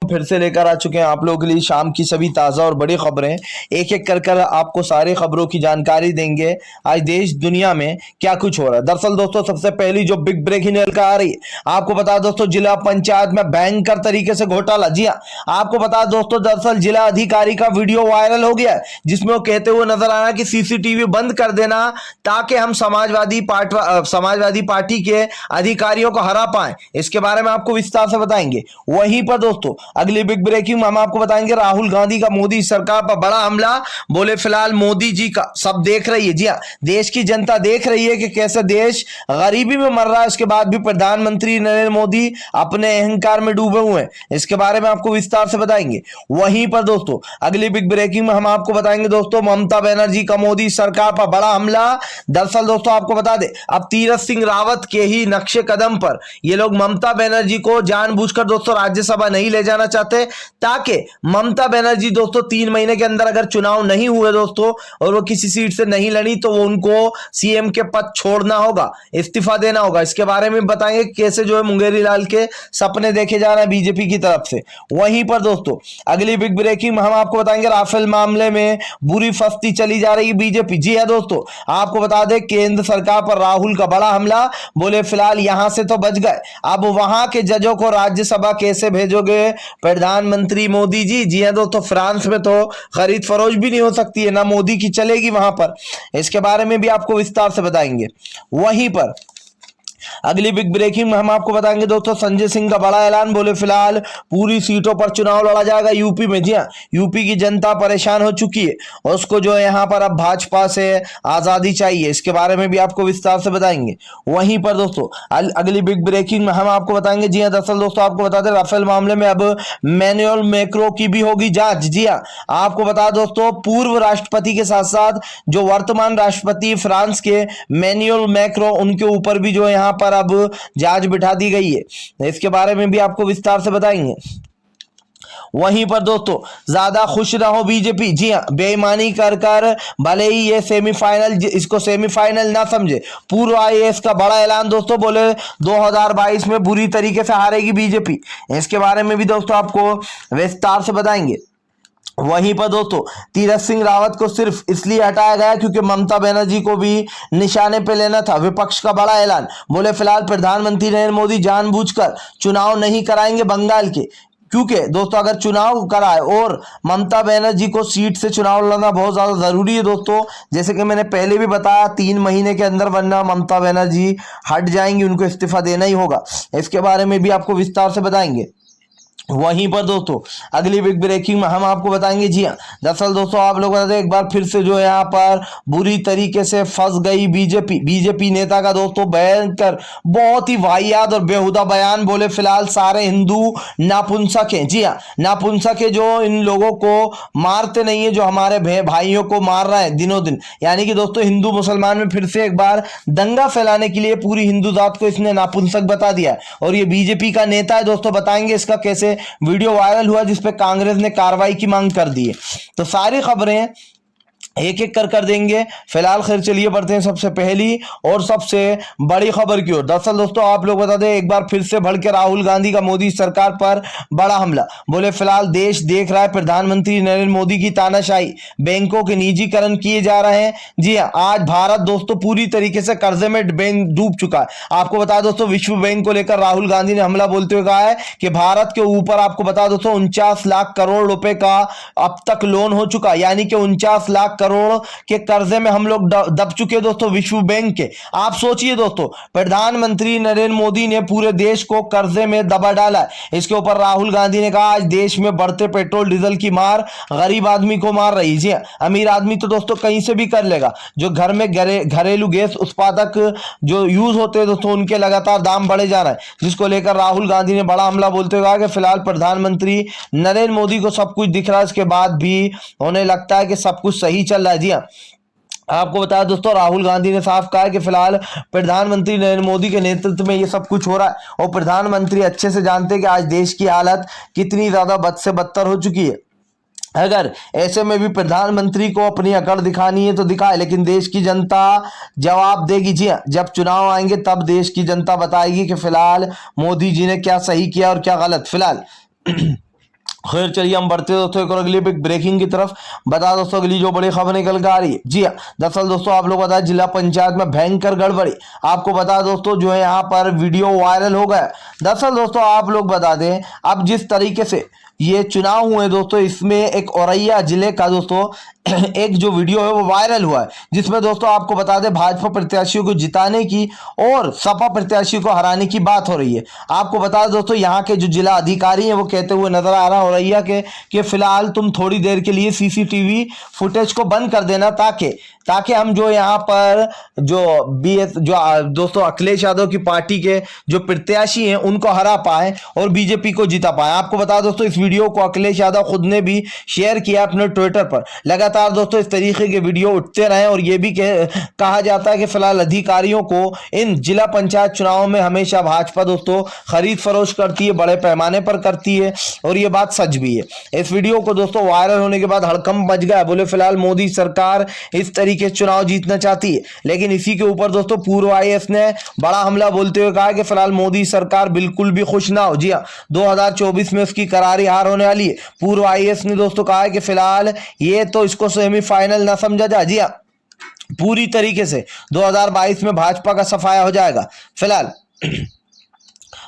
फिर से लेकर आ चुके हैं आप लोगों के लिए शाम की सभी ताज़ा और बड़ी खबरें। एक एक कर आपको सारी खबरों की जानकारी देंगे आज देश दुनिया में क्या कुछ हो रहा है। दरअसल दोस्तों सबसे पहली जो बिग ब्रेकिंग न्यूज़ आ रही है, आपको बता दोस्तों जिला पंचायत में भयंकर तरीके से घोटाला। जी हाँ, आपको बता दोस्तों दरअसल जिला अधिकारी का वीडियो वायरल हो गया है जिसमें वो कहते हुए नजर आ रहा है कि सीसीटीवी बंद कर देना ताकि हम समाजवादी पार्टी के अधिकारियों को हरा पाए। इसके बारे में आपको विस्तार से बताएंगे। वहीं पर दोस्तों अगली बिग ब्रेकिंग में हम आपको बताएंगे राहुल गांधी का मोदी सरकार पर बड़ा हमला। बोले फिलहाल मोदी जी का सब देख रही है। जी हाँ, देश की जनता देख रही है कि कैसे देश गरीबी में मर रहा है, उसके बाद भी प्रधानमंत्री नरेंद्र मोदी अपने अहंकार में डूबे हुए हैं। इसके बारे में आपको विस्तार से बताएंगे। वहीं पर दोस्तों अगली बिग ब्रेकिंग में हम आपको बताएंगे दोस्तों ममता बनर्जी का मोदी सरकार पर बड़ा हमला। दरअसल दोस्तों आपको बता दें अब तीरथ सिंह रावत के ही नक्शे कदम पर ये लोग ममता बनर्जी को जानबूझकर दोस्तों राज्यसभा नहीं ले जाना चाहते ताकि ममता बनर्जी दोस्तों 3 महीने के अंदर अगर चुनाव नहीं हुए दोस्तों और वो किसी सीट से नहीं लड़ी तो वो उनको सीएम के पद छोड़ना होगा, इस्तीफा देना होगा। इसके बारे में बताएंगे कैसे जो है मुंगेरी लाल के सपने देखे जा रहे हैं बीजेपी की तरफ से। वहीं पर दोस्तों अगली बिग ब्रेकिंग में हम आपको बताएंगे राफेल मामले में बुरी फंसती चली जा रही है बीजेपी। जी है दोस्तों, आपको बता दें केंद्र सरकार पर राहुल का बड़ा हमला। बोले फिलहाल यहां से तो बच गए, अब वहां के जजों को राज्यसभा कैसे भेजोगे प्रधानमंत्री मोदी जी। जी हां दोस्तों, फ्रांस में तो खरीद फरोख्त भी नहीं हो सकती है, ना मोदी की चलेगी वहां पर। इसके बारे में भी आपको विस्तार से बताएंगे। वहीं पर अगली बिग ब्रेकिंग में हम आपको बताएंगे दोस्तों संजय सिंह का बड़ा ऐलान। बोले फिलहाल पूरी सीटों पर चुनाव लड़ा जाएगा यूपी में। जी हाँ, यूपी की जनता परेशान हो चुकी है, उसको जो है यहाँ पर अब भाजपा से आजादी चाहिए। इसके बारे में भी आपको विस्तार से बताएंगे। वहीं पर दोस्तों अगली बिग ब्रेकिंग में हम आपको बताएंगे। जी हाँ, दरअसल दोस्तों आपको बता दें राफेल मामले में अब मैनुअल मैक्रो की भी होगी जांच। जी हाँ, आपको बता दोस्तों पूर्व राष्ट्रपति के साथ साथ जो वर्तमान राष्ट्रपति फ्रांस के मैनुअल मैक्रो उनके ऊपर भी जो है यहाँ पर अब जांच बिठा दी गई है। इसके बारे में भी आपको विस्तार से बताएंगे। वहीं पर दोस्तों ज्यादा खुश ना हो बीजेपी। जी हां, बेईमानी कर भले ही ये सेमीफाइनल इसको सेमीफाइनल ना समझे। पूर्व आईएएस का बड़ा ऐलान दोस्तों, बोले 2022 में बुरी तरीके से हारेगी बीजेपी। इसके बारे में भी दोस्तों आपको विस्तार से बताएंगे। वहीं पर दोस्तों तीरथ सिंह रावत को सिर्फ इसलिए हटाया गया क्योंकि ममता बनर्जी को भी निशाने पे लेना था। विपक्ष का बड़ा ऐलान। बोले फिलहाल प्रधानमंत्री नरेंद्र मोदी जानबूझकर चुनाव नहीं कराएंगे बंगाल के, क्योंकि दोस्तों अगर चुनाव कराए और ममता बनर्जी को सीट से चुनाव लड़ना बहुत ज्यादा जरूरी है दोस्तों। जैसे कि मैंने पहले भी बताया 3 महीने के अंदर वरना ममता बनर्जी हट जाएंगी, उनको इस्तीफा देना ही होगा। इसके बारे में भी आपको विस्तार से बताएंगे। वहीं पर दोस्तों अगली बिग ब्रेकिंग में हम आपको बताएंगे। जी हाँ, दरअसल दोस्तों आप लोग बता दें एक बार फिर से जो है यहाँ पर बुरी तरीके से फंस गई बीजेपी नेता का दोस्तों भयंकर बहुत ही वाहियात और बेहुदा बयान। बोले फिलहाल सारे हिंदू नापुंसक हैं। जी हाँ, नापुंसक है जो इन लोगों को मारते नहीं है, जो हमारे भाइयों को मार रहा है दिनों दिन। यानी कि दोस्तों हिंदू मुसलमान में फिर से एक बार दंगा फैलाने के लिए पूरी हिंदू जात को इसने नापुंसक बता दिया है और ये बीजेपी का नेता है दोस्तों। बताएंगे इसका कैसे वीडियो वायरल हुआ जिसपे कांग्रेस ने कार्रवाई की मांग कर दी है। तो सारी खबरें एक एक कर देंगे। फिलहाल खैर चलिए बढ़ते हैं सबसे पहली और सबसे बड़ी खबर की ओर। दरअसल दोस्तों आप लोग बता दें एक बार फिर से भड़के राहुल गांधी का मोदी सरकार पर बड़ा हमला। बोले फिलहाल देश देख रहा है प्रधानमंत्री नरेंद्र मोदी की तानाशाही, बैंकों के निजीकरण किए जा रहे हैं। जी हाँ, आज भारत दोस्तों पूरी तरीके से कर्जे में डूब चुका है। आपको बता दोस्तों विश्व बैंक को लेकर राहुल गांधी ने हमला बोलते हुए कहा है कि भारत के ऊपर आपको बता दोस्तों 49 लाख करोड़ रुपए का अब तक लोन हो चुका, यानी कि 49 लाख करोड़ के कर्जे में हम लोग दब चुके दोस्तों विश्व बैंक के। आप सोचिए दोस्तों प्रधानमंत्री नरेंद्र मोदी ने पूरे देश को कर्जे में दबा डाला है। इसके ऊपर राहुल गांधी ने कहा आज देश में बढ़ते पेट्रोल डीजल की मार गरीब आदमी को मार रही है। अमीर आदमी तो दोस्तों कहीं से भी कर लेगा, जो घर में घरेलू गैस उत्पादक जो यूज होते हैं दोस्तों उनके लगातार दाम बढ़े जा रहा है, जिसको लेकर राहुल गांधी ने बड़ा हमला बोलते हुए कहा कि फिलहाल प्रधानमंत्री नरेंद्र मोदी को सब कुछ दिख रहा है, इसके बाद भी उन्हें लगता है कि सब कुछ सही चल रहा है। जी हाँ, आपको बताया दोस्तों राहुल गांधी ने साफ कहा कि फिलहाल प्रधानमंत्री नरेंद्र मोदी के नेतृत्व में ये सब कुछ हो रहा है और प्रधानमंत्री अच्छे से जानते हैं कि आज देश की हालत कितनी ज्यादा बद से बदतर हो चुकी है। अगर ऐसे में भी प्रधानमंत्री को अपनी अकड़ दिखानी है तो दिखाए, लेकिन देश की जनता जवाब देगी। जी हाँ, जब चुनाव आएंगे तब देश की जनता बताएगी कि फिलहाल मोदी जी ने क्या सही किया और क्या गलत। फिलहाल खैर चलिए हम बढ़ते हैं दोस्तों एक और अगली बिग ब्रेकिंग की तरफ। बता दोस्तों अगली जो बड़ी खबर निकल के आ रही है, जी हाँ, दरअसल दोस्तों आप लोग बता जिला पंचायत में भयंकर गड़बड़ी। आपको बता दोस्तों जो है यहाँ पर वीडियो वायरल हो गया। दरअसल दोस्तों आप लोग बता दें, अब जिस तरीके से ये चुनाव हुए दोस्तों, इसमें एक औरैया जिले का दोस्तों एक जो वीडियो है वो वायरल हुआ है, जिसमें दोस्तों आपको बता दें भाजपा प्रत्याशियों को जिताने की और सपा प्रत्याशियों को हराने की बात हो रही है। आपको बता दें दोस्तों यहाँ के जो जिला अधिकारी हैं वो कहते हुए नजर आ रहा है औरैया के कि फिलहाल तुम थोड़ी देर के लिए सीसीटीवी फुटेज को बंद कर देना, ताकि हम जो यहाँ पर जो दोस्तों अखिलेश यादव की पार्टी के जो प्रत्याशी हैं उनको हरा पाए और बीजेपी को जिता पाए। आपको बता दोस्तों इस वीडियो को अखिलेश यादव खुद ने भी शेयर किया अपने ट्विटर पर। लगातार दोस्तों इस तरीके के वीडियो उठते रहे और ये भी कहा जाता है कि फिलहाल अधिकारियों को इन जिला पंचायत चुनावों में हमेशा भाजपा दोस्तों खरीद फरोख्त करती है, बड़े पैमाने पर करती है, और ये बात सच भी है। इस वीडियो को दोस्तों वायरल होने के बाद हड़कंप मच गया। बोले फिलहाल मोदी सरकार इस तरीके चुनाव जीतना चाहती है, लेकिन इसी के ऊपर दोस्तों पूर्व आईएएस ने बड़ा हमला बोलते हुए कहा कि फिलहाल मोदी सरकार बिल्कुल भी खुश ना हो। जी हाँ, 2024 में उसकी करारी हार होने वाली है। पूर्व आईएएस ने दोस्तों कहा है कि फिलहाल ये तो इसको सेमीफाइनल ना समझा जाए। जी हाँ, पूरी तरीके से 2022 में भाजपा का सफाया हो जाएगा फिलहाल।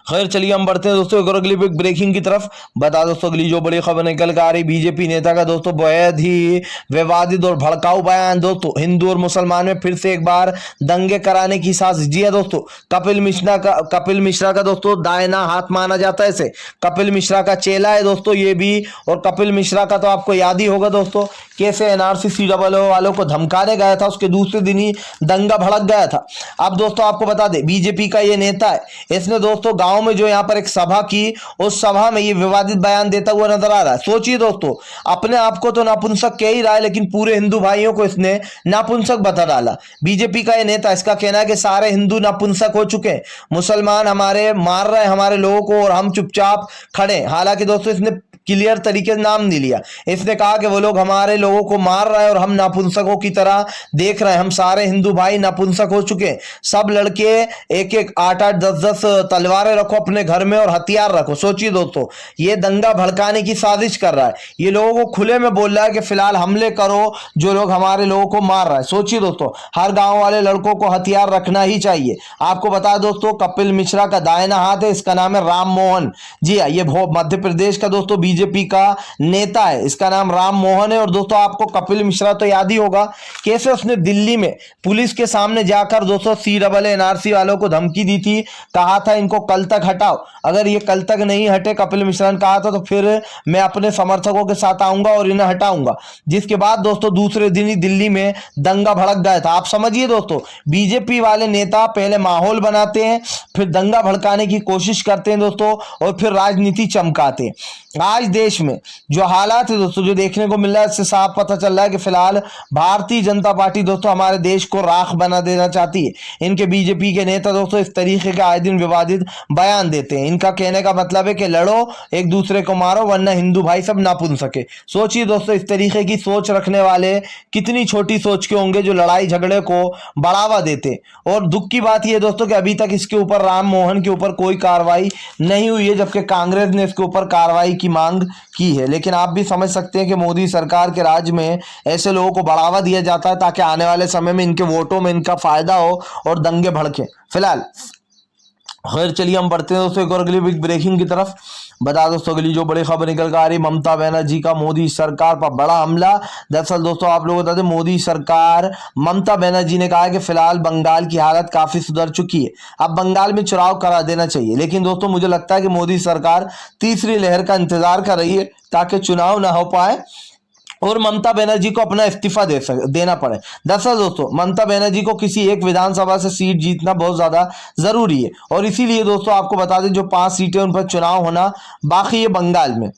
खैर चलिए हम बढ़ते हैं दोस्तों एक और अगली बिग ब्रेकिंग की तरफ। बता दोस्तों अगली जो बड़ी खबर निकल कर आ रही, बीजेपी नेता का दोस्तों बेहद ही विवादित और भड़काऊ बयान। दोस्तों हिंदू और मुसलमान में फिर से एक बार दंगे कराने की साजिश। जी है दोस्तों, कपिल मिश्रा का दोस्तों दाहिना हाथ माना जाता है इसे। कपिल मिश्रा का चेला है दोस्तों ये भी, और कपिल मिश्रा का तो आपको याद ही होगा दोस्तों कैसे एनआरसी CAA वालों को धमकाने गया था, उसके दूसरे दिन ही दंगा भड़क गया था। अब दोस्तों आपको बता दें बीजेपी का ये नेता है, इसने दोस्तों गांव में जो यहाँ पर एक सभा की, उस सभा में ये विवादित बयान देता हुआ नजर आ रहा है। सोचिए दोस्तों, अपने आप को तो नापुंसक कह ही रहा है, लेकिन पूरे हिंदू भाइयों को इसने नापुंसक बता डाला। बीजेपी का ये नेता, इसका कहना है कि सारे हिंदू नापुंसक हो चुके हैं, मुसलमान हमारे मार रहे हैं हमारे लोगों को और हम चुपचाप खड़े। हालांकि दोस्तों इसने क्लियर तरीके से नाम नहीं लिया। इसने कहा कि वो लोग हमारे लोगों को मार रहे हैं और हम नापुंसकों की तरह देख रहे हैं। हम सारे हिंदू भाई नापुंसक हो चुके हैं। सब लड़के एक एक 8-8 10-10 तलवारें रखो अपने घर में और हथियार रखो। सोचिए दोस्तों, ये दंगा भड़काने की साजिश कर रहा है। ये लोगों को खुले में बोल रहा है कि फिलहाल हमले करो जो लोग हमारे लोगों को मार रहा है। सोचिए दोस्तों, हर गांव वाले लड़कों को हथियार रखना ही चाहिए। आपको बता दोस्तों कपिल मिश्रा का दाहिना हाथ है, इसका नाम है राम मोहन। जी हाँ, ये मध्य प्रदेश का दोस्तों बीजेपी का नेता है, इसका नाम राम मोहन है। और दोस्तों आपको कपिल मिश्रा तो याद ही होगा कैसे उसने दिल्ली में पुलिस के सामने जाकर दोस्तों CAA एनआरसी वालों को धमकी दी थी, कहा था इनको कल तक हटाओ, अगर ये कल तक नहीं हटे, कपिल मिश्रा ने कहा था, तो फिर मैं अपने समर्थकों के साथ आऊंगा और इन्हें हटाऊंगा। जिसके बाद दोस्तों दूसरे दिन ही दिल्ली में दंगा भड़क गया था। आप समझिए दोस्तों, बीजेपी वाले नेता पहले माहौल बनाते हैं, फिर दंगा भड़काने की कोशिश करते हैं दोस्तों, और फिर राजनीति चमकाते हैं। आज देश में जो हालात है दोस्तों जो देखने को मिल रहा है, इससे साफ पता चल रहा है कि फिलहाल भारतीय जनता पार्टी दोस्तों हमारे देश को राख बना देना चाहती है। इनके बीजेपी के नेता दोस्तों इस तरीके के आए दिन विवादित बयान देते हैं। इनका कहने का मतलब है कि लड़ो, एक दूसरे को मारो, वरना हिंदू भाई सब नापुंसक। सोचिए दोस्तों, इस तरीके की सोच रखने वाले कितनी छोटी सोच के होंगे जो लड़ाई झगड़े को बढ़ावा देते। और दुख की बात यह दोस्तों कि अभी तक इसके ऊपर राम मोहन के ऊपर कोई कार्रवाई नहीं हुई है, जबकि कांग्रेस ने इसके ऊपर कार्रवाई की मांग की है। लेकिन आप भी समझ सकते हैं कि मोदी सरकार के राज में ऐसे लोगों को बढ़ावा दिया जाता है ताकि आने वाले समय में इनके वोटों में इनका फायदा हो और दंगे भड़के। फिलहाल खैर चलिए हम बढ़ते हैं दोस्तों एक और अगली बिग ब्रेकिंग की तरफ। बता दोस्तों अगली जो बड़ी खबर निकल कर आ रही, ममता बनर्जी का मोदी सरकार पर बड़ा हमला। दरअसल दोस्तों आप लोग बता दें, मोदी सरकार ममता बनर्जी ने कहा है कि फिलहाल बंगाल की हालत काफी सुधर चुकी है, अब बंगाल में चुनाव करा देना चाहिए। लेकिन दोस्तों मुझे लगता है कि मोदी सरकार तीसरी लहर का इंतजार कर रही है ताकि चुनाव ना हो पाए और ममता बनर्जी को अपना इस्तीफा देना पड़े। दरअसल दोस्तों ममता बनर्जी को किसी एक विधानसभा से सीट जीतना बहुत ज्यादा जरूरी है, और इसीलिए दोस्तों आपको बता दें जो 5 सीटें उन पर चुनाव होना बाकी है बंगाल में।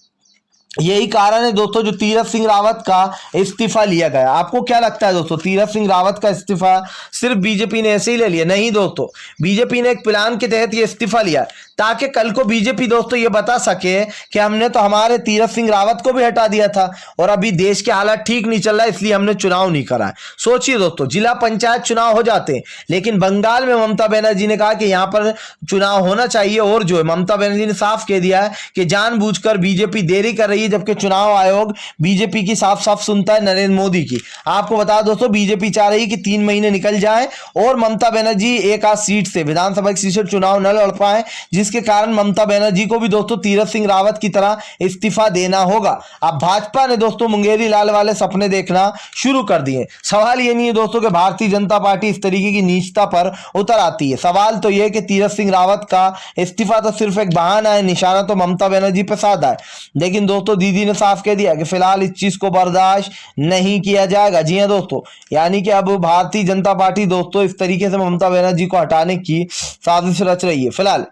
यही कारण है दोस्तों जो तीरथ सिंह रावत का इस्तीफा लिया गया। आपको क्या लगता है दोस्तों, तीरथ सिंह रावत का इस्तीफा सिर्फ बीजेपी ने ऐसे ही ले लिया? नहीं दोस्तों, बीजेपी ने एक प्लान के तहत ये इस्तीफा लिया ताकि कल को बीजेपी दोस्तों ये बता सके कि हमने तो हमारे तीरथ सिंह रावत को भी हटा दिया था और अभी देश के हालात ठीक नहीं चल रहा है इसलिए हमने चुनाव नहीं करा है। सोचिए दोस्तों, जिला पंचायत चुनाव हो जाते हैं, लेकिन बंगाल में ममता बनर्जी ने कहा कि यहां पर चुनाव होना चाहिए। और जो है ममता बनर्जी ने साफ कह दिया है कि जानबूझकर बीजेपी देरी कर रही रही है, जबकि चुनाव आयोग बीजेपी की साफ साफ सुनता है नरेंद्र मोदी की। आपको बता दोस्तों, बीजेपी चाह रही है कि 3 महीने निकल जाए और ममता बनर्जी एक आध सीट से, विधानसभा की सीट से चुनाव न लड़ पाए, जिसके कारण ममता बनर्जी को भी दोस्तों तीरथ सिंह रावत की तरह इस्तीफा देना होगा। अब भाजपा ने दोस्तों मुंगेरी लाल वाले सपने देखना शुरू कर दिए। सवाल ये नहीं है दोस्तों कि भारतीय जनता पार्टी इस तरीके की नीचता पर उतर आती है। सवाल तो यह कि तीरथ सिंह रावत का इस्तीफा तो सिर्फ एक बहाना है, निशाना तो ममता बनर्जी पे साधा है। लेकिन दोस्तों दीदी ने साफ कह दिया कि फिलहाल इस चीज को बर्दाश्त नहीं किया जाएगा। जी हां दोस्तों, यानी कि अब भारतीय जनता पार्टी दोस्तों इस तरीके से ममता बनर्जी को हटाने की साजिश रच रही है फिलहाल।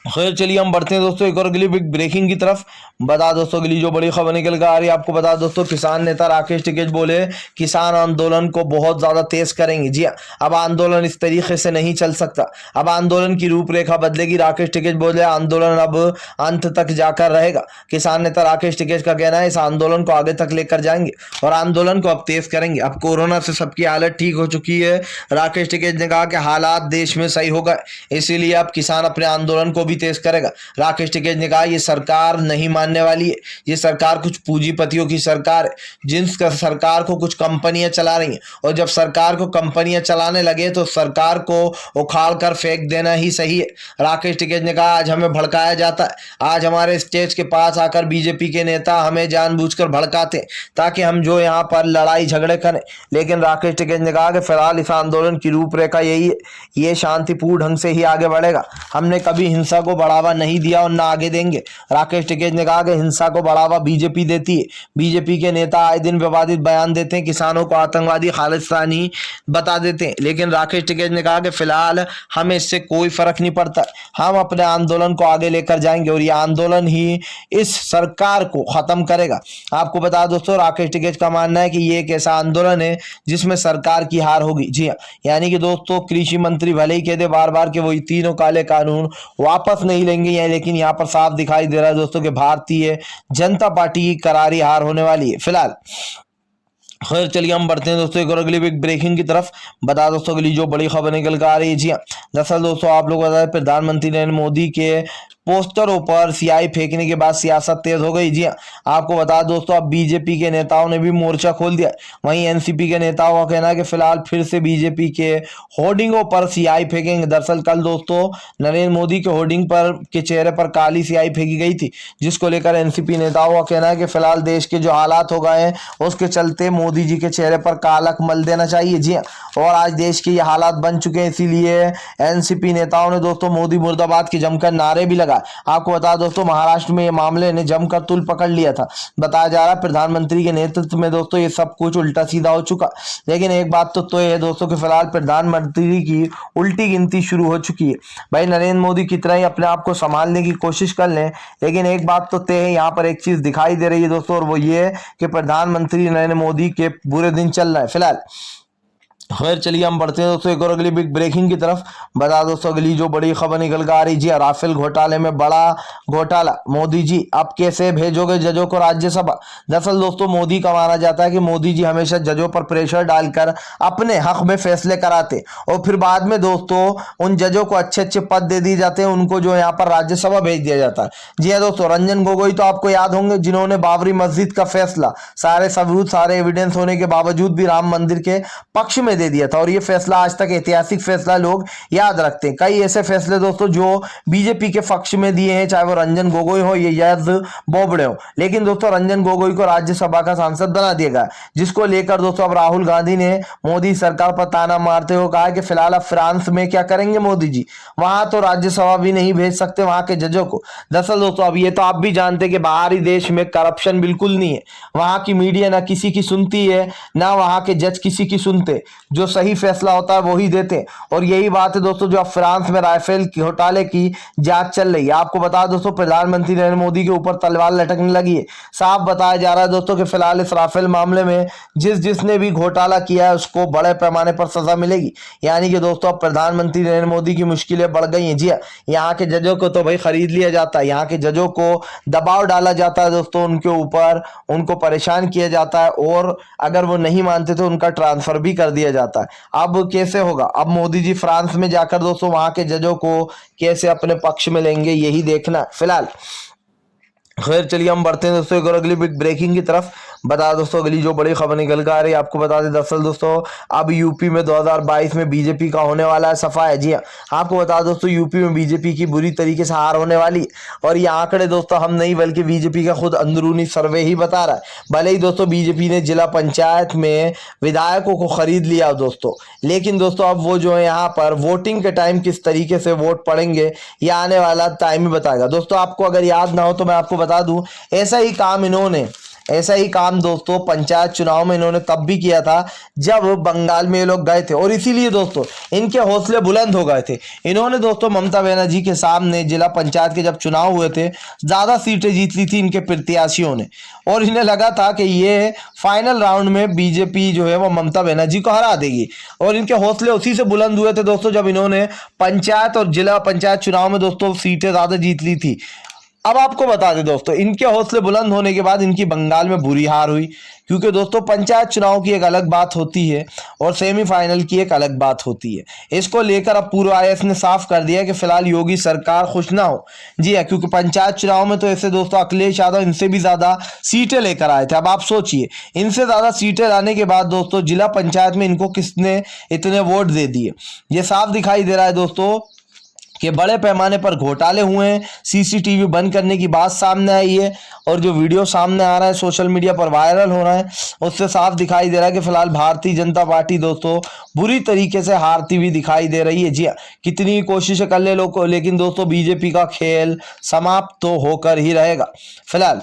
खैर चलिए हम बढ़ते हैं दोस्तों एक और अगली बिग ब्रेकिंग की तरफ। बता दोस्तों अगली जो बड़ी खबर निकल कर आ रही है, आपको बता दोस्तों किसान नेता राकेश टिकैत बोले किसान आंदोलन को बहुत ज्यादा तेज करेंगे। जी अब आंदोलन इस तरीके से नहीं चल सकता, अब आंदोलन की रूपरेखा बदलेगी। राकेश टिकैत बोले आंदोलन अब अंत तक जाकर रहेगा। किसान नेता राकेश टिकैत का कहना है इस आंदोलन को आगे तक लेकर जाएंगे और आंदोलन को अब तेज करेंगे। अब कोरोना से सबकी हालत ठीक हो चुकी है। राकेश टिकैत ने कहा कि हालात देश में सही हो गए, इसीलिए अब किसान अपने आंदोलन को भी तेज करेगा। राकेश टिकैत ने कहा यह सरकार नहीं मानने वाली है, ये सरकार कुछ पूंजीपतियों की सरकार है, जिन सरकार को कुछ कंपनियां चला रही हैं, और जब सरकार को कंपनियां चलाने लगे तो सरकार को उखाड़ कर फेंक देना ही सही है। राकेश टिकैत ने कहा आज हमें भड़काया जाता है, आज हमारे स्टेज के पास आकर बीजेपी के नेता हमें जानबूझकर भड़काते हैं ताकि हम जो यहाँ पर लड़ाई झगड़े करें। लेकिन राकेश टिकैत ने कहा कि फिलहाल इस आंदोलन की रूपरेखा यही है, ये शांतिपूर्ण ढंग से ही आगे बढ़ेगा। हमने कभी हिंसा को बढ़ावा नहीं दिया और ना आगे देंगे। राकेश टिकैत ने कहा कि हिंसा को बढ़ावा बीजेपी देती है, बीजेपी के नेता आए दिन विवादित बयान देते हैं, किसानों को आतंकवादी खालिस्तानी बता देते हैं। लेकिन राकेश टिकैत ने कहा कि फिलहाल हमें इससे कोई फर्क नहीं पड़ता, हम अपने आंदोलन को आगे लेकर जाएंगे और ये आंदोलन ही इस सरकार को खत्म करेगा। आपको बता दोस्तों राकेश टिकैत का मानना है कि ये एक ऐसा आंदोलन है जिसमें सरकार की हार होगी। जी हाँ, यानी कि दोस्तों कृषि मंत्री भले ही कहते बार बार कि वही तीनों काले कानून वापस नहीं लेंगे, लेकिन यहाँ पर साफ दिखाई दे रहा है दोस्तों कि भारतीय जनता पार्टी की करारी हार होने वाली है फिलहाल। खैर चलिए हम बढ़ते हैं दोस्तों एक और अगली बिग ब्रेकिंग की तरफ। बता दोस्तों अगली जो बड़ी खबर निकल कर आ रही है, जी हाँ दरअसल दोस्तों आप लोग बता दें प्रधानमंत्री नरेंद्र मोदी के पोस्टरों पर स्याही फेंकने के बाद सियासत तेज हो गई। जी हाँ, आपको बता दोस्तों अब बीजेपी के नेताओं ने भी मोर्चा खोल दिया। वहीं एनसीपी के नेताओं का कहना है कि फिलहाल फिर से बीजेपी के होर्डिंगों पर स्याही फेंकेंगे। दरअसल कल दोस्तों नरेंद्र मोदी के होर्डिंग पर के चेहरे पर काली स्याही फेंकी गई थी, जिसको लेकर एनसीपी नेताओं का कहना है कि फिलहाल देश के जो हालात हो गए हैं उसके चलते मोदी जी के चेहरे पर कालक मल देना चाहिए। जी हाँ, और आज देश के ये हालात बन चुके हैं, इसीलिए एनसीपी नेताओं ने दोस्तों मोदी मुर्दाबाद के जमकर नारे भी लगा। आपको बता दोस्तों महाराष्ट्र में ये मामले ने जमकर तुल पकड़ लिया था। बताया जा रहा है प्रधानमंत्री के नेतृत्व में दोस्तों ये सब कुछ उल्टा सीधा हो चुका। लेकिन एक बात तो ये है दोस्तों कि फिलहाल प्रधानमंत्री की उल्टी गिनती शुरू हो चुकी है। भाई नरेंद्र मोदी की तरह ही अपने आप को संभालने की कोशिश कर लें, लेकिन एक बात तो तय है, यहाँ पर एक चीज दिखाई दे रही है दोस्तों, और वो ये है कि प्रधानमंत्री नरेंद्र मोदी के बुरे दिन चल रहे हैं फिलहाल। खैर चलिए हम बढ़ते हैं दोस्तों एक और अगली बिग ब्रेकिंग की तरफ। बता दोस्तों अगली जो बड़ी खबर निकल कर आ रही जी, राफेल घोटाले में बड़ा घोटाला, मोदी जी अब कैसे भेजोगे जजों को राज्यसभा। दरअसल दोस्तों मोदी का माना जाता है कि मोदी जी हमेशा जजों पर प्रेशर डालकर अपने हक में फैसले कराते और फिर बाद में दोस्तों उन जजों को अच्छे अच्छे पद दे दिए जाते हैं, उनको जो यहाँ पर राज्यसभा भेज दिया जाता है। जी हाँ दोस्तों, रंजन गोगोई तो आपको याद होंगे जिन्होंने बाबरी मस्जिद का फैसला सारे सबूत सारे एविडेंस होने के बावजूद भी राम मंदिर के पक्ष में दे दिया था, और ये फैसला आज तक ऐतिहासिक फैसला लोग याद रखते हैं। कई ऐसे फैसले दोस्तों जो बीजेपी के पक्ष में दिए हैं, चाहे वो रंजन गोगोई हो या यश बोबड़े हो, लेकिन दोस्तों रंजन गोगोई को राज्यसभा का सांसद बना दिया गया, जिसको लेकर दोस्तों अब राहुल गांधी ने मोदी सरकार पर ताना मारते हुए कहा कि फिलहाल अब फ्रांस में क्या करेंगे मोदी जी, वहां तो राज्यसभा भी नहीं भेज सकते वहां के जजों को। दरअसल दोस्तों अब ये तो आप भी जानते हैं कि बाहरी देश में करप्शन बिल्कुल नहीं है, वहां की मीडिया ना किसी की सुनती है ना वहां के जज किसी की सुनते, जो सही फैसला होता है वही देते। और यही बात है दोस्तों जो अब फ्रांस में राफेल घोटाले की जांच चल रही है। आपको बता दोस्तों प्रधानमंत्री नरेंद्र मोदी के ऊपर तलवार लटकने लगी है। साफ बताया जा रहा है दोस्तों कि फिलहाल इस राफेल मामले में जिसने भी घोटाला किया है उसको बड़े पैमाने पर सजा मिलेगी। यानी कि दोस्तों अब प्रधानमंत्री नरेंद्र मोदी की मुश्किलें बढ़ गई हैं। जी हाँ, यहाँ के जजों को तो भाई खरीद लिया जाता है, यहाँ के जजों को दबाव डाला जाता है दोस्तों, उनके ऊपर उनको परेशान किया जाता है, और अगर वो नहीं मानते तो उनका ट्रांसफर भी कर दिया जाता है। अब कैसे होगा, अब मोदी जी फ्रांस में जाकर दोस्तों वहां के जजों को कैसे अपने पक्ष में लेंगे, यही देखना फिलहाल। खैर चलिए हम बढ़ते हैं दोस्तों एक और अगली बिग ब्रेकिंग की तरफ। बता दोस्तों अगली जो बड़ी खबर निकल कर आ रही है आपको बता दें। दरअसल दोस्तों अब यूपी में 2022 में बीजेपी का होने वाला है सफाया। जी हाँ, आपको बता दोस्तों यूपी में बीजेपी की बुरी तरीके से हार होने वाली है। और ये आंकड़े दोस्तों हम नहीं बल्कि बीजेपी का खुद अंदरूनी सर्वे ही बता रहा है। भले ही दोस्तों बीजेपी ने जिला पंचायत में विधायकों को खरीद लिया दोस्तों, लेकिन दोस्तों अब वो जो है यहाँ पर वोटिंग के टाइम किस तरीके से वोट पड़ेंगे ये आने वाला टाइम ही बताएगा। दोस्तों आपको अगर याद ना हो तो मैं आपको बता दूं, ऐसा ही काम दोस्तों पंचायत चुनाव में इन्होंने तब भी किया था जब बंगाल में ये लोग गए थे। और इसीलिए दोस्तों इनके हौसले बुलंद हो गए थे। इन्होंने दोस्तों ममता बनर्जी के सामने जिला पंचायत के जब चुनाव हुए थे ज्यादा सीटें जीत ली थी इनके प्रत्याशियों ने, और इन्हें लगा था कि ये फाइनल राउंड में बीजेपी जो है वो ममता बनर्जी को हरा देगी। और इनके हौसले उसी से बुलंद हुए थे दोस्तों जब इन्होंने पंचायत और जिला पंचायत चुनाव में दोस्तों सीटें ज्यादा जीत ली थी। अब आपको बता दें दोस्तों इनके हौसले बुलंद होने के बाद इनकी बंगाल में बुरी हार हुई, क्योंकि दोस्तों पंचायत चुनाव की एक अलग बात होती है और सेमीफाइनल की एक अलग बात होती है। इसको लेकर अब पूर्व आईएएस ने साफ कर दिया कि फिलहाल योगी सरकार खुश ना हो। जी हाँ, क्योंकि पंचायत चुनाव में तो ऐसे दोस्तों अखिलेश यादव इनसे भी ज्यादा सीटें लेकर आए थे। अब आप सोचिए इनसे ज्यादा सीटें लाने के बाद दोस्तों जिला पंचायत में इनको किसने इतने वोट दे दिए। ये साफ दिखाई दे रहा है दोस्तों कि बड़े पैमाने पर घोटाले हुए हैं। सीसीटीवी बंद करने की बात सामने आई है और जो वीडियो सामने आ रहा है सोशल मीडिया पर वायरल हो रहा है उससे साफ दिखाई दे रहा है कि फिलहाल भारतीय जनता पार्टी दोस्तों बुरी तरीके से हारती हुई दिखाई दे रही है। जी हाँ, कितनी कोशिशें कर ले लोग, लेकिन दोस्तों बीजेपी का खेल समाप्त तो होकर ही रहेगा फिलहाल।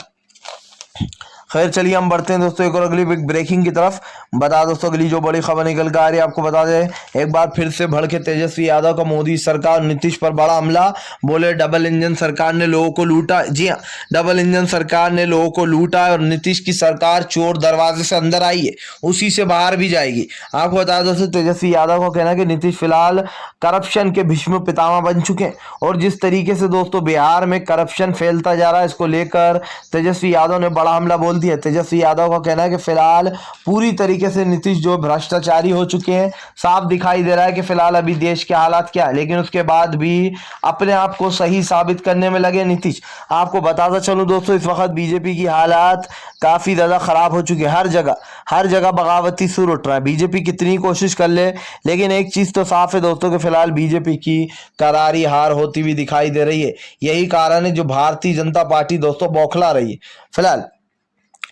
खैर चलिए हम बढ़ते हैं दोस्तों एक और अगली बिग ब्रेकिंग की तरफ। बता दोस्तों अगली जो बड़ी खबर निकल कर आ रही है आपको बता दें। एक बार फिर से भड़के तेजस्वी यादव का मोदी सरकार और नीतीश पर बड़ा हमला। बोले डबल इंजन सरकार ने लोगों को लूटा। जी हाँ, डबल इंजन सरकार ने लोगों को लूटा और नीतीश की सरकार चोर दरवाजे से अंदर आई है उसी से बाहर भी जाएगी। आपको बता दोस्तों तेजस्वी यादव का कहना है कि नीतीश फिलहाल करप्शन के भीष्म पितामह बन चुके हैं। और जिस तरीके से दोस्तों बिहार में करप्शन फैलता जा रहा है इसको लेकर तेजस्वी यादव ने बड़ा हमला बोल दिया। तेजस्वी यादव का कहना है कि फिलहाल पूरी तरीके से नीतीश जो भ्रष्टाचारी हो चुके हैं। साफ दिखाई दे रहा है कि फिलहाल अभी देश के हालात क्या है, लेकिन उसके बाद भी अपने आप को सही साबित करने में लगे नीतीश। आपको बताता चलूं दोस्तों इस वक्त बीजेपी की हालात काफी ज्यादा खराब हो चुकी है। हर जगह बगावती सुर उठ रहा है। बीजेपी कितनी कोशिश कर ले, लेकिन एक चीज तो साफ है दोस्तों कि फिलहाल बीजेपी की करारी हार होती हुई दिखाई दे रही है। यही कारण है जो भारतीय जनता पार्टी दोस्तों बौखला रही है फिलहाल।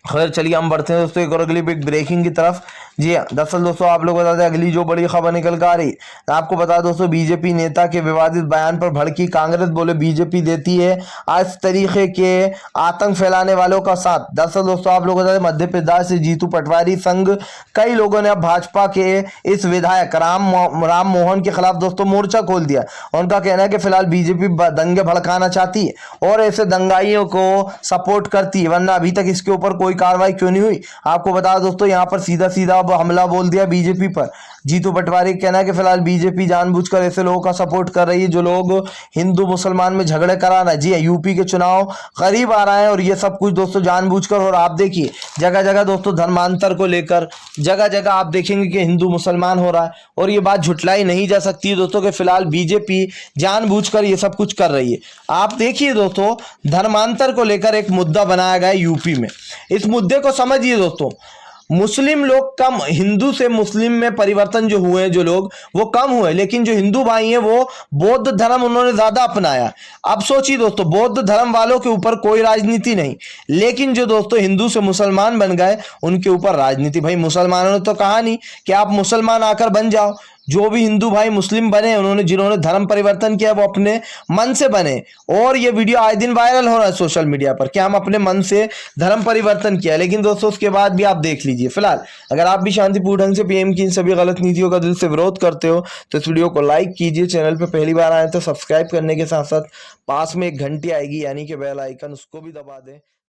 खैर चलिए हम बढ़ते हैं दोस्तों एक और अगली बिग ब्रेकिंग की तरफ। जी हाँ, दरअसल दोस्तों आप लोग बता दें अगली जो बड़ी खबर निकल कर आ रही आपको बता दोस्तों बीजेपी नेता के विवादित बयान पर भड़की कांग्रेस। बोले बीजेपी देती है इस तरीके के आतंक फैलाने वालों का साथ। दरअसल दोस्तों आप लोग बता दें मध्य प्रदेश से जीतू पटवारी संघ कई लोगों ने अब भाजपा के इस विधायक राम मोहन के खिलाफ दोस्तों मोर्चा खोल दिया। उनका कहना है कि फिलहाल बीजेपी दंगे भड़काना चाहती है और ऐसे दंगाइयों को सपोर्ट करती है, वरना अभी तक इसके ऊपर कोई कार्रवाई क्यों नहीं हुई। आपको बता दोस्तों यहाँ पर सीधा सीधा अब हमला बोल दिया बीजेपी पर। जीतू पटवारी कहना है कि फिलहाल बीजेपी जानबूझकर ऐसे लोगों का सपोर्ट कर रही है जो लोग हिंदू मुसलमान में झगड़े करा रहे हैं। जी यूपी के चुनाव करीब आ रहे हैं और ये सब कुछ दोस्तों जानबूझकर। और आप देखिए जगह जगह दोस्तों धर्मांतर को लेकर जगह जगह आप देखेंगे कि हिंदू मुसलमान हो रहा है और ये बात झुटलाई नहीं जा सकती है दोस्तों कि फिलहाल बीजेपी जानबूझकर ये सब कुछ कर रही है। आप देखिए दोस्तों धर्मांतर को लेकर एक मुद्दा बनाया गया है यूपी में। इस मुद्दे को समझिए दोस्तों, मुस्लिम लोग कम, हिंदू से मुस्लिम में परिवर्तन जो हुए जो लोग वो कम हुए, लेकिन जो हिंदू भाई हैं वो बौद्ध धर्म उन्होंने ज्यादा अपनाया। अब सोचिए दोस्तों बौद्ध धर्म वालों के ऊपर कोई राजनीति नहीं, लेकिन जो दोस्तों हिंदू से मुसलमान बन गए उनके ऊपर राजनीति। भाई मुसलमानों ने तो कहा नहीं कि आप मुसलमान आकर बन जाओ। जो भी हिंदू भाई मुस्लिम बने उन्होंने जिन्होंने धर्म परिवर्तन किया वो अपने मन से बने। और ये वीडियो आए दिन वायरल हो रहा है सोशल मीडिया पर कि हम अपने मन से धर्म परिवर्तन किया, लेकिन दोस्तों उसके बाद भी आप देख लीजिए। फिलहाल अगर आप भी शांतिपूर्ण ढंग से पीएम की इन सभी गलत नीतियों का दिल से विरोध करते हो तो इस वीडियो को लाइक कीजिए। चैनल पर पहली बार आए तो सब्सक्राइब करने के साथ साथ पास में एक घंटी आएगी यानी कि बेल आइकन, उसको भी दबा दें।